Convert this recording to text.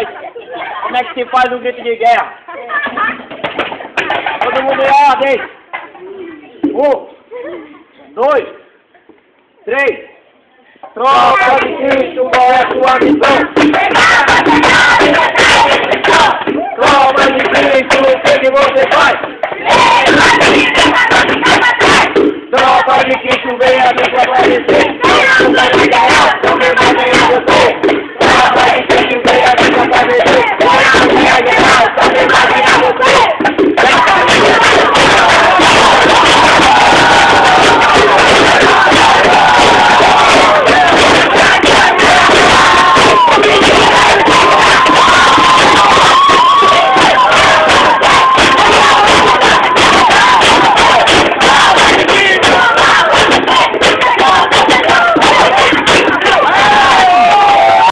como é que se faz um grito de guerra. Todo mundo em ordem. 1, 2, 3. Tropa de Cristo, qual é a sua missão? Tropa de Cristo, o que você faz? Tropa de Cristo, venha me fortalecer.